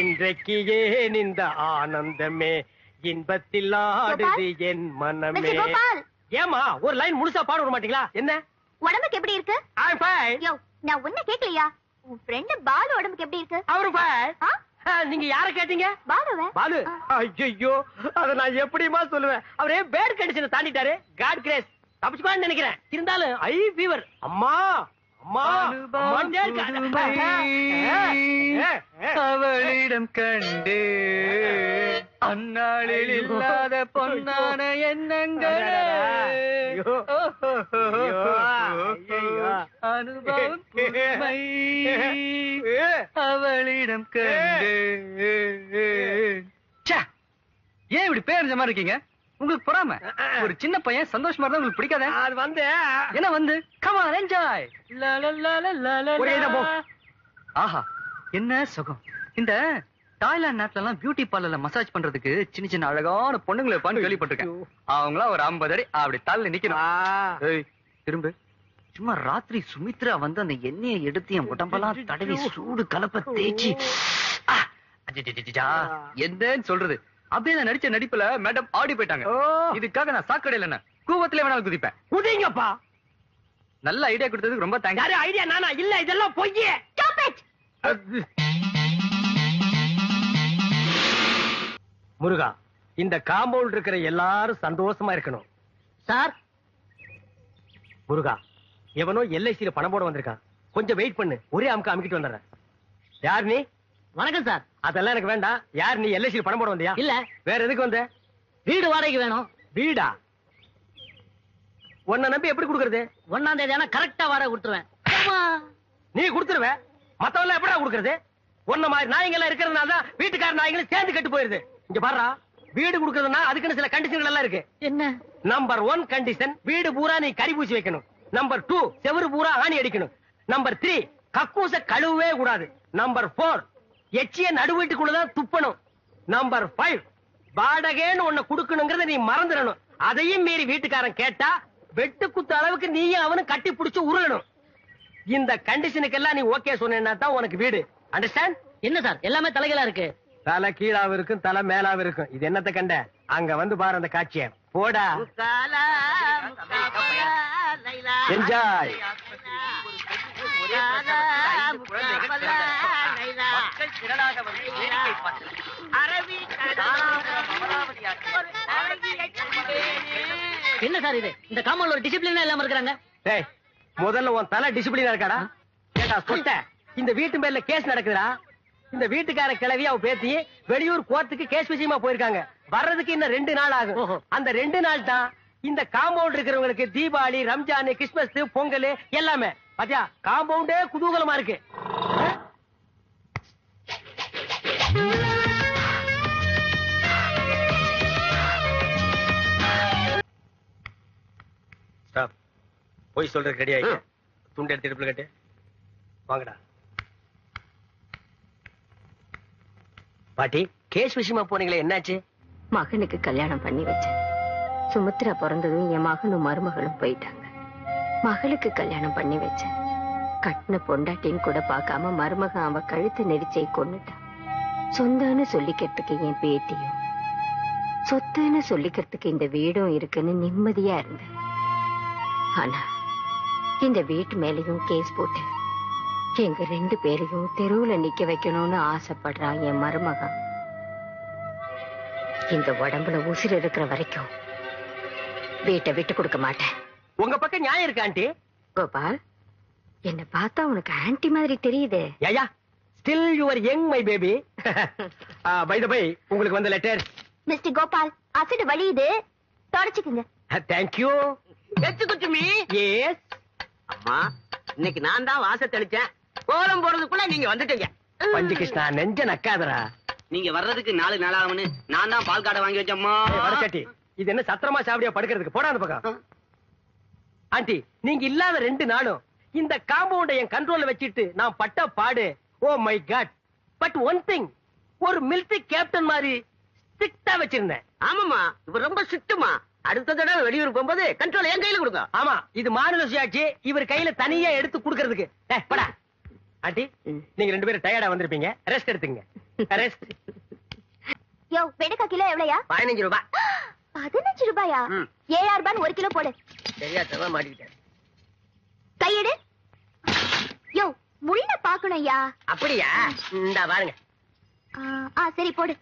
இன்றைக்கு ஏன் இந்த ஆனந்தமே இன்பத்தில் ஆடுது என் மனமே. ஏமா ஒரு லைன் முழுசா பாட விட மாட்டீங்களா? என்ன உடம்புக்கு எப்படி இருக்கு? நான் உன்ன கேக்கலையா? உன் ஃப்ரெண்ட் பாலு உடம்புக்கு எப்படி இருக்கு? அவரு நீங்க யார கேட்டீங்க? பாலு. ஐயோ அத நான் எப்படிமா சொல்லுவேன்? அவரே பேட் கண்டிஷனை தாண்டிட்டாரு. காட் கிரேஸ் தப்பிச்சுப்பான்னு நினைக்கிறேன். இருந்தாலும் ஐ ஃபீவர். அம்மா அவளிடம் கண்டு அந்நாளில் இல்லாத பொன்னான எண்ணங்கள் அனுபவம் அவளிடம் கண்டு. ஏன் இப்படி பேர் மாதிரி இருக்கீங்க? உங்களுக்கு பொறாம? ஒரு சின்ன பையன் சந்தோஷமா இருந்தா உங்களுக்கு பிடிக்காத? அது வந்து என்ன வந்து come on enjoy. ஆஹா என்ன சுகம். இந்த தாய்லாந்து நாட்டுல எல்லாம் பியூட்டி பார்லர்ல மசாஜ் பண்றதுக்கு சின்ன சின்ன அழகான பொண்ணுங்களை இருப்பான்னு கேள்விப்பட்டிருக்கேன். அவங்களாம் ஒரு 50 அடி அப்படி தள்ளி நிக்கணும். திரும்ப சும்மா ராத்திரி சுமித்ரா வந்து அந்த எண்ணெயை எடுத்து என் உடம்பெல்லாம் தடவி சூடு கலப்ப தேய்ச்சி என்னன்னு சொல்றது. அப்படியே நான் நடிச்ச நடிப்புல மேடம் ஆடி போயிட்டாங்க. இதுக்காக நான் சாக்கடையில கூவத்திலே வேணாலும் குதிப்பேன். குதிங்கப்பா. நல்ல ஐடியா கொடுத்ததுக்கு ரொம்ப தேங்க்ஸ். ஐடியா நானா? இல்ல இதெல்லாம் பொய்யே. முருகா இந்த காம்பவுண்ட் இருக்கிற எல்லாரும் சந்தோஷமா இருக்கணும். சார் முருகா எவனோ எல்ஐசியில பணம் போட வந்திருக்கான். கொஞ்சம் வெயிட் பண்ணு. ஒரே அமுக்க அமுக்கிட்டு வந்துடுறேன். யார் நீ? வணக்கம் சார். அதெல்லாம் எனக்கு வேண்டாம். யார் நீ? எல்ஐசியில பணம் போட வந்தியா? இல்ல. வேற எதுக்கு வந்த? வீடு வாடகைக்கு வேணும். வீடா? உன்னை நம்பி எப்படி கொடுக்கறது? 1ஆம் தேதி ஆனா கரெக்டா வாடகை கொடுத்துருவேன். நீ கொடுத்துருவ, மத்தவங்க எப்படா கொடுக்கறது? ஒன்ன மாதிரி நாய்கள் இருக்கிறதுனால தான் வீட்டுக்கார நாய்களும் சேர்ந்து கெட்டு போயிருது. இங்க பாருடா, வீடு கொடுக்கறதுனா அதுக்குன்னு சில கண்டிஷன்கள் எல்லாம் இருக்கு. என்ன? நம்பர் 1 கண்டிஷன், வீடு பூரா நீ கறி பூசி வைக்கணும். நம்பர் 2 செவுரு பூரா ஆணி அடிக்கணும். நம்பர் 3 கக்கூச கழுவவே கூடாது. நம்பர் 4 எச்சிய நடு வீட்டுக்குள்ளதான் துப்பணும். நம்பர் 5 வாடகைன்னு ஒண்ணு குடுக்கணுங்கிறத நீ மறந்துடணும். அதையும் மீறி வீட்டுக்காரன் கேட்டா வெட்டு குத்து அளவுக்கு நீயும் அவனும் கட்டி பிடிச்சு உருளணும். இந்த கண்டிஷனுக்கெல்லாம் நீ ஓகே சொன்னா தான் உனக்கு வீடு. அண்டர்ஸ்டாண்ட்? என்ன சார் எல்லாமே தலைகளா இருக்கு? தலை கீழாவும் இருக்கும், தலை மேலாவும் இருக்கும். இது என்னத்த கண்ட? அங்க வந்து பாரு அந்த காட்சிய. போடா என்ஜாய். என்ன சார் இது? இந்த காமௌண்ட்ல ஒரு டிசிப்ளின் இல்லாம இருக்காங்க. டேய் முதல்ல உன் தலை டிசிப்ளினா இருக்காடா? கேட்டா சொட்ட. இந்த வீட்டு மேல கேஸ் நடக்குதுடா. இந்த வீட்டுக்கார கிளவி அவ பேத்தி வெளியூர் கோர்ட்டுக்கு கேஸ் விஷயமா போயிருக்காங்க. வர்றதுக்கு இன்னும் 2 நாள் ஆகும். அந்த 2 நாள் தான் இந்த காம்பவுண்ட் இருக்கிறவங்களுக்கு தீபாவளி, ரம்ஜான், கிறிஸ்துமஸ், பொங்கல் எல்லாமே. பாத்தியா காம்பவுண்டே குதூகலமா இருக்கு. போய் சொல்றதுக்கு ரெடி ஆயிடுச்சு. துண்டு எடுத்து இடுப்புல கட்டு. வாங்கடா பாட்டி. கேஸ் விஷயமா போனீங்களே, என்னாச்சு? மகனுக்கு கல்யாணம் பண்ணி வச்சேன். சுமித்ரா பிறந்ததும் என் மகனும் மருமகளும் போயிட்டாங்க. மகளுக்கு கல்யாணம் பண்ணி வச்சேன். கட்டின பொண்டாட்டின்னு கூட பார்க்காம மருமகன் அவ கழுத்து நெரிச்சை கொன்னுட்டான். சொந்தன்னு சொல்லிக்கிறதுக்கு என் பேட்டியும், சொத்துன்னு சொல்லிக்கிறதுக்கு இந்த வீடும் இருக்குன்னு நிம்மதியா இருந்தேன். ஆனா இந்த வீட்டு மேலையும் கேஸ் போட்டு எங்க 2 பேரையும் தெருவுல நிக்க வைக்கணும்னு ஆசைப்படுறான் என் மருமகன். இந்த உடம்புல உசிர் இருக்கிற வரைக்கும் வீட்டை விட்டு கொடுக்க மாட்டேன். உங்க பக்கம் நியாயம் இருக்கு ஆண்டி. கோபால், என்ன பார்த்தா உனக்கு ஆன்டி மாதிரி தெரியுது. Yeah still you are young my baby. By the by உங்களுக்கு வந்த லெட்டர். மிஸ்டர் கோபால், அசிட் வலியுது, தொடச்சுக்குங்க. Thank you. எச்சுக்குச்சுமி. எஸ் அம்மா, இன்னைக்கு நான் தான் வாச தெளிச்சேன். கோலம் போறதுக்குள்ள நீங்க வந்துட்டீங்க. பஞ்சு கிருஷ்ணா நெஞ்ச நக்காதரா. நீங்க வர்றதுக்கு 4 நாளாகும்னு நான் தான் பால் காடை வாங்கி வச்சம்மா. வரச்சட்டி, இது என்ன சத்திரமா சாவடியா படுக்கிறதுக்கு? போடா அந்த பக்கம். ஆண்டி நீங்க இல்லாத 2 நாளும் இந்த காம்பவுண்ட என் கண்ட்ரோல்ல வச்சிட்டு நான் பட்ட பாடு. Oh my god. But one thing, ஒரு மிலிட்டரி கேப்டன் மாதிரி ஸ்ட்ரிக்ட்டா வச்சிருந்தேன். ஆமாமா, இவர் ரொம்ப ஸ்ட்ரிக்ட்டுமா. அடுத்த தடவை வெளியூர் போகும்போது கண்ட்ரோல் என் கையில கொடுங்க. ஆமா, இது மாநில சுயாட்சி. இவர் கையில தனியா எடுத்து குடுக்கிறதுக்கு. போடா. ஆண்டி நீங்க 2 பேரும் டயர்டா வந்திருப்பீங்க, ரெஸ்ட் எடுத்துங்க. ரெஸ்ட். யோ வெண்டைக்கா கிலோ எவ்வளவுயா? 15 ரூபாய். 15 ரூபாயா? 7 ரூபாய் 1 கிலோ போடு. தெரியாதவா மாட்டிக்கிட்டேன். கையெடு. யோ முள்ள பாக்கணும்யா. அப்படியா? இந்தா பாருங்க. சரி போடு.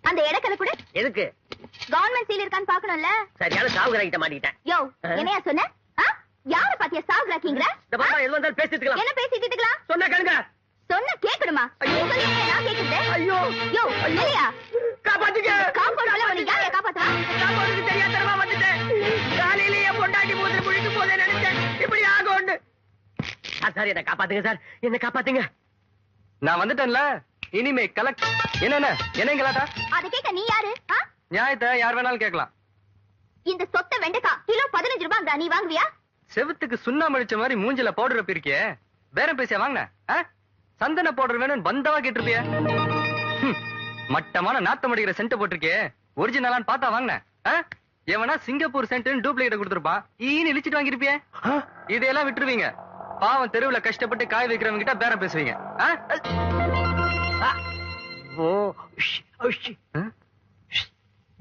அந்த எடக்கல கூட எதுக்கு? கவர்மெண்ட் சீல் இருக்கான்னு பாக்கணும்ல. சரியான சாவுகிட்ட மாட்டிக்கிட்டேன். யோ என்னையா சொன்ன? யார பாத்தியா சாகுறாக்கீங்களா? இந்த பாப்பா எது வந்தாலும் பேசிட்டு இருக்கலாம். என்ன பேசிட்டு இருக்கலாம்? சொன்னா கேளுங்க. சொன்ன கேக்கணுமா? நான் கேக்குறேன். ஐயோ யோ இல்லையா? காப்பாத்துங்க. காம்பவுண்ட்ல வந்து யாரையா காப்பாத்துறா? காப்பாத்துக்கு தெரியாதவா வந்துட்டேன். காலையிலேயே பொண்டாட்டி மூத்திர புடிச்சு போதே நினைச்சேன். இப்படி ஆகும்னு. சார் என்ன காப்பாத்துங்க சார், என்ன காப்பாத்துங்க. நான் வந்துட்டேன்ல, இனிமே கலெக்ட். என்ன கலாட்டா? அத கேக்க நீ யாரு? நியாயத்தை யார் வேணாலும் கேட்கலாம். இந்த சொத்த வெண்டைக்காய் கிலோ 15 ரூபாய், நீ வாங்குவியா? செவுத்துக்கு சுண்ணாம்பு அடிச்ச மாதிரி மூஞ்சில பவுடர் பிரிக்கிய பேரம் பேசியா வாங்கின? சந்தன பவுடர் வேணும்னு பந்தவா கேட்டிருப்பிய. மட்டமான நாத்தம் அடிக்கிற சென்ட் போட்டிருக்கே, ஒரிஜினலான்னு பார்த்தா வாங்கின. எவனா சிங்கப்பூர் சென்ட் டூப்ளிகேட் கொடுத்துருப்பான், ஈன்னு இழிச்சிட்டு வாங்கிருப்பிய. இதையெல்லாம் விட்டுருவீங்க. பாவம் தெருவுல கஷ்டப்பட்டு காய் வைக்கிறவங்க கிட்ட பேரம் பேசுவீங்க.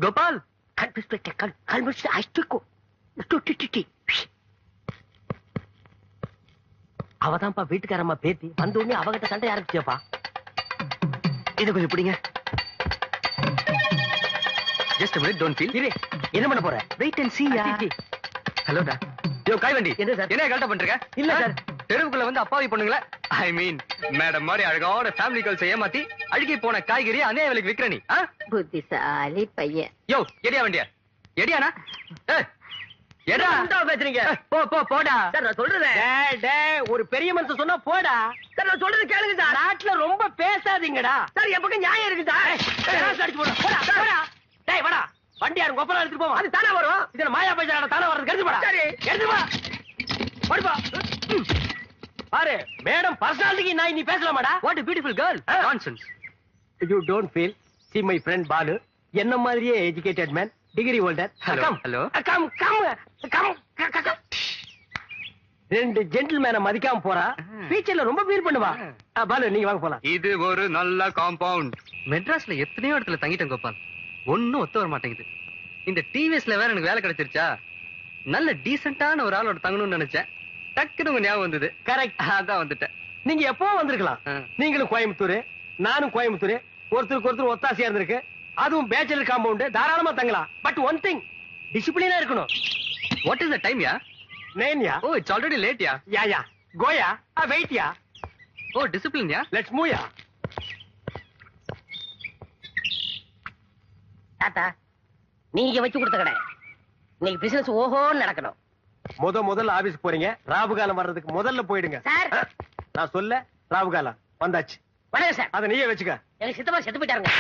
கோபால் அவதான்ப்பா வீட்டுக்காரம்மா பேத்தி வந்த உடனே அவகிட்ட சண்டை ஆரம்பிச்சப்பா. இத கொஞ்சம் பிடிங்க. Just a minute, don't feel. இரு, என்ன பண்ண போற? Wait and see ya. Hello டா. யோ காய்வண்டி. என்ன சார்? என்ன கலட்ட பண்றீங்க? இல்ல சார். தெருவுக்குள்ள வந்து அப்பாவி பொண்ணுங்கள, ஐ மீன் மேடம் மாதிரி அழகான ஃபேமிலி கல்ச்சர் ஏமாத்தி அழுகி போன காய்கறி அநேக விலைக்கு விக்கிற நீ. புத்திசாலி பையன். யோ எடியா வண்டியா? எடியானா? எடா பேசுறீங்க? போடா. சார் நான் சொல்றேன். ஒரு பெரிய மனுஷன் சொன்னா போடா. சார் நான் சொல்றது கேளுங்க சார். நாட்டுல ரொம்ப பேசாதீங்கடா. சார் என் பக்கம் நியாயம் இருக்கு சார். போடா. டேய் வாடா. வண்டியாரு கொப்பரா எடுத்துட்டு போவோம். அது தானே வரும். இதுல மாயா பைசாட தானே வர்றது. எடுத்து போடா. சரி. எடுத்து போ. போடுப்பா. பாரு மேடம் பர்சனாலிட்டிக்கு நான் நீ பேசலாமாடா? What a beautiful girl. Nonsense. You don't feel. See my friend Balu. என்ன மாதிரியே educated man, degree holder. Hello. Come. Hello. Come. 2 ஜென்டில்மேனை மதிக்காம போறா. ஃபியூச்சர்ல ரொம்ப ஃபீல் பண்ணுவா. பாலு நீங்க வாங்க போலாம். இது ஒரு நல்ல காம்பவுண்ட். மெட்ராஸ்ல எத்தனையோ இடத்துல தங்கிட்டேன் கோபால், ஒன்னும் ஒத்து வர மாட்டேங்குது. இந்த டிவிஎஸ்ல வேற எனக்கு வேலை கிடைச்சிருச்சா, நல்ல டீசென்டான ஒரு ஆளோட தங்கணும்னு நினைச்சேன். டக்குனு உங்க ஞாபகம் வந்தது. கரெக்ட். அதான் வந்துட்டேன். நீங்க எப்போ வந்திருக்கலாம். நீங்களும் கோயம்புத்தூர், நானும் கோயம்புத்தூர், ஒருத்தருக்கு ஒருத்தர் ஒத்தாசையா இருந்திருக்கு. அதுவும் பேச்சுலர் காம்பவுண்ட், தாராளமா தங்கலாம். பட் ஒன் திங், டிசிப்ளினா இருக்கணும். What is the time yeah? 9 yeah? Oh it's already late yeah. Yeah கோயா wait yeah. Oh discipline yeah. Let's move yeah. தாத்தா நீங்க வச்சு கொடுத்த கடை இன்னைக்கு பிசினஸ் ஓஹோன்னு நடக்கணும். முதல்ல ஆபீஸ் போறீங்க, ராவுகாலம் வர்றதுக்கு முதல்ல போயிடுங்க. சார் நான் சொல்ல ராவுகாலம் வந்தாச்சு. வணக்கம் சார். அத நீயே வச்சுக்க. எங்க சித்தப்பா செத்து போயிட்டாருங்க.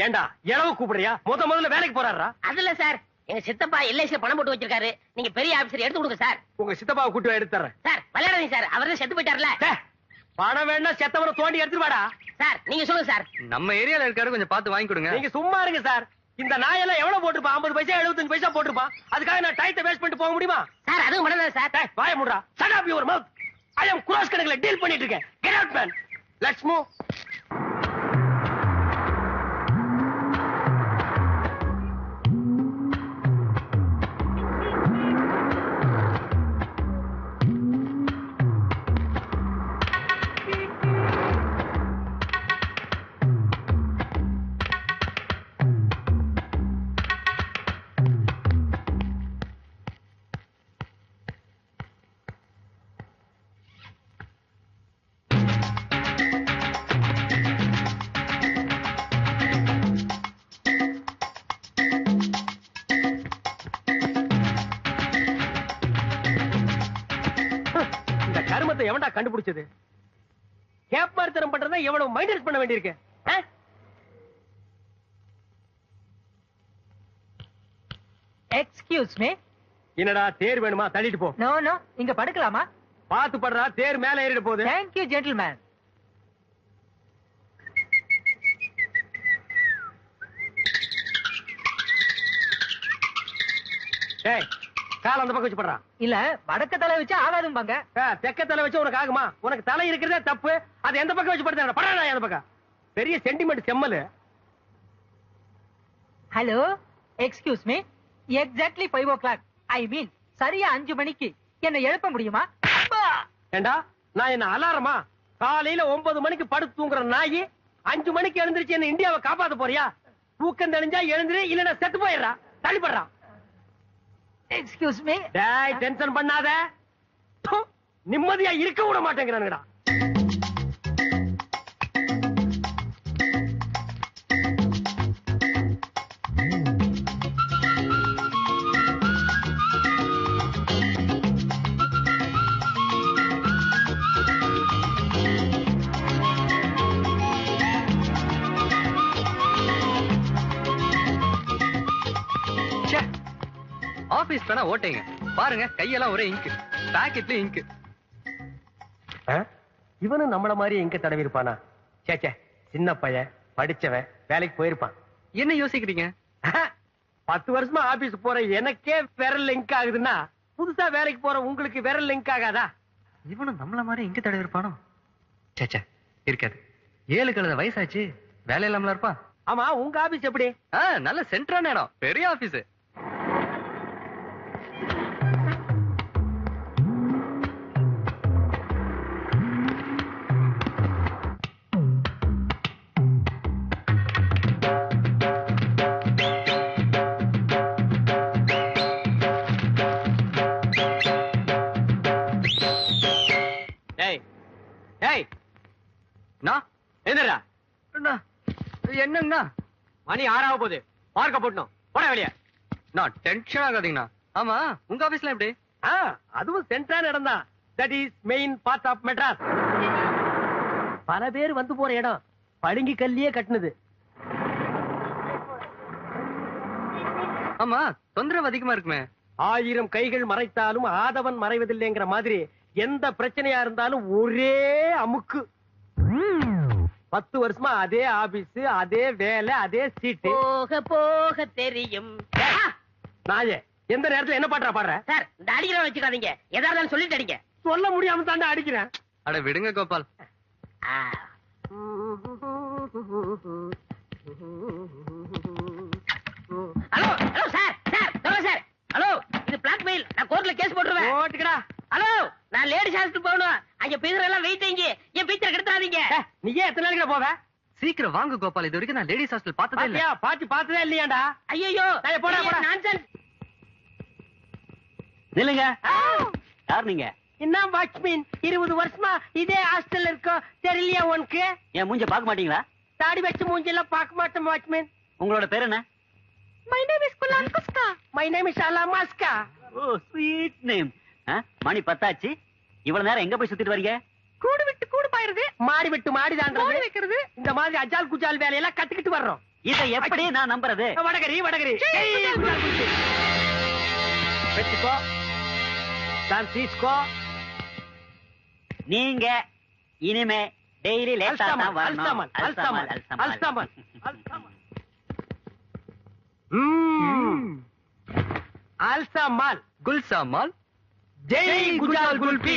ஏண்டா எளவு கூப்பிடுறியா? முதல்ல வேலைக்கு போறாரா? அதுல சார் எங்க சித்தப்பா எல்ஐசில பணம் போட்டு வச்சிருக்காரு. நீங்க பெரிய ஆபீசர் எடுத்து கொடுங்க சார். உங்க சித்தப்பாவை கூட்டி எடுத்து தர்றேன். சார் விளையாடுங்க சார், அவர்தான் செத்து போயிட்டாருல. பணம் வேணா செத்தவரை தோண்டி எடுத்துட்டு வாடா. சார் நீங்க சொல்லுங்க சார். நம்ம ஏரியால இருக்காரு, கொஞ்சம் பார்த்து வாங்கி கொடுங்க. நீங்க சும்மா இருங்க சார். இந்த நாயெல்லாம் எவ்வளவு போட்டுருப்பான்? 50 பைசா 75 பைசா போட்டுருப்பான். அதுக்காக நான் டைத்தை வேஸ்ட் பண்ணிட்டு போக முடியுமா? சார் அதுவும் பண்ணல சார். வாய முடுறா. shut up your mouth. I am cross கணக்குல டீல் பண்ணிட்டு இருக்கேன். Get out man. Let's move. கருமத்தை எவன்டா கண்டுபிடிச்சது? கேப் மார்த்தரம் பண்றதா எவ்வளவு மைனஸ் பண்ண வேண்டியிருக்கு. Excuse me. என்னடா தேர் வேணுமா? தள்ளிட்டு போ. நோ நோ, இங்க படுக்கலாமா? பாத்து படுறா, தேர் மேல ஏறிட போகுது. Thank you gentleman. டேய் கால் அந்த பக்கம் வச்சு படுறான். இல்ல வடக்க தலை வச்சு ஆகாதும்பாங்க. தெக்க தலை வச்சு உனக்கு ஆகுமா? உனக்கு தலை இருக்கிறதே தப்பு. அது எந்த பக்கம் வச்சு படுத்த படுறா அந்த பக்கம். பெரிய சென்டிமெண்ட் செம்மலு. Hello, excuse me. Exactly 5 o'clock. I mean சரியா 5 மணிக்கு என்ன எழுப்ப முடியுமா? ஏண்டா நான் என்ன அலாரமா? காலையில 9 மணிக்கு படுத்து தூங்குற நாயி 5 மணிக்கு எழுந்திருச்சு என்ன இந்தியாவை காப்பாத்த போறியா? தூக்கம் தெளிஞ்சா எழுந்திரு, இல்லன்னா செத்து போயிடுறா. தள்ளிப்படுறான். Excuse me. டேய் டென்ஷன் பண்ணாத. ப்பு, நிம்மதியா இருக்க விட மாட்டேங்கிறானுடா. ஆபீஸ் தானே ஓட்டைங்க பாருங்க, கையெல்லாம் ஒரே இங்கு, பாக்கெட்ல இங்கு. இவனும் நம்மள மாதிரி எங்க தடவி இருப்பானா? சேச்சே, சின்ன பையன், படிச்சவன், வேலைக்கு போயிருப்பான். என்ன யோசிக்கிறீங்க? 10 வருஷமா ஆபீஸ் போற எனக்கே விரல் லிங்க் ஆகுதுன்னா புதுசா வேலைக்கு போற உங்களுக்கு விரல் லிங்க் ஆகாதா? இவனும் நம்மள மாதிரி எங்க தடவி இருப்பானோ? சேச்சே, இருக்காது. 7 கழுத வயசாச்சு, வேலை இல்லாமல இருப்பான். ஆமா, உங்க ஆபீஸ் எப்படி? நல்ல சென்ட்ரான இடம், பெரிய ஆபீஸ். என்னங்கண்ணா, மணி 6 ஆக போகுது. பார்க்க போட்டணும். போட வெளிய. நான் டென்ஷன் ஆகாதீங்கண்ணா. ஆமா, உங்க ஆபீஸ்ல எப்படி? அதுவும் சென்ட்ரான இடம் தான். That is main part of Madras. பல பேர் வந்து போற இடம். படுங்கி கல்லியே கட்டுனது. ஆமா, தொந்தரவு அதிகமா இருக்குமே. 1000 கைகள் மறைத்தாலும் ஆதவன் மறைவதில்லைங்கிற மாதிரி எந்த பிரச்சனையா இருந்தாலும் ஒரே அமுக்கு. 10 வருஷமா அதே ஆபீஸ், அதே வேலை, அதே சீட்டு. போக போக தெரியும். நாயே, எந்த நேரத்துல என்ன பாட்டுறா பாடுற? சார், இந்த அடிக்கிற வச்சுக்காதீங்க. எதா இருந்தாலும் சொல்லிட்டு அடிங்க. சொல்ல முடியாம தாண்டா அடிக்கிறேன். அட விடுங்க Gopal. Hello hello sir, sir hello, இது பிளாக்மெயில். நான் கோர்ட்ல கேஸ் போட்டுருவேன். ஓட்டுக்கடா. ஹலோ, நான் லேடிஸ் ஹாஸ்டல் போகணும். அங்க பேசுற எல்லாம் வெயிட் இங்க. என் பீச்சர் கெடுத்தாதீங்க. நீயே எத்தனை நாளைக்கு போவ? சீக்கிரம் வாங்க கோபால், இது வரைக்கும் நான் லேடிஸ் ஹாஸ்டல் பார்த்ததே இல்ல. பாத்தி பார்த்ததே இல்லையாடா? ஐயோ, போடா போடா. நான்சென்ஸ். நில்லுங்க. யார் நீங்க? என்ன வாட்ச்மேன்? 20 வருஷமா இதே ஹாஸ்டல்ல இருக்கோம். தெரியலையா உனக்கு? என் மூஞ்ச பாக்க மாட்டீங்களா? தாடி வச்சு மூஞ்செல்லாம் பார்க்க மாட்டோம் வாட்ச்மேன். உங்களோட பேர் என்ன? மை நேம் இஸ் குலான் குஸ்கா. மை நேம் இஸ் அலாமாஸ்கா. Oh, sweet name. மணி 10 ஆச்சு. இவ்வளவு நேரம் எங்க போய் சுத்திட்டு வரீங்க? கூடு விட்டு கூடு பாயிருது, மாடி விட்டு மாடி தாண்டறது வைக்கிறது. இந்த மாதிரி அஜால் குஜால் வேலையெல்லாம் கத்துக்கிட்டு வர்றோம். இதை எப்படி நான் நம்புறது? வடகரி வடகரி. வெச்சுக்கோ, தான் தீஸ்கோ. நீங்க இனிமே டெய்லி லேட்டா தான் வரணும். அல்சாமல். அல்சாமல். குல்சாமால். ஜெய் குஜால் குல்பி.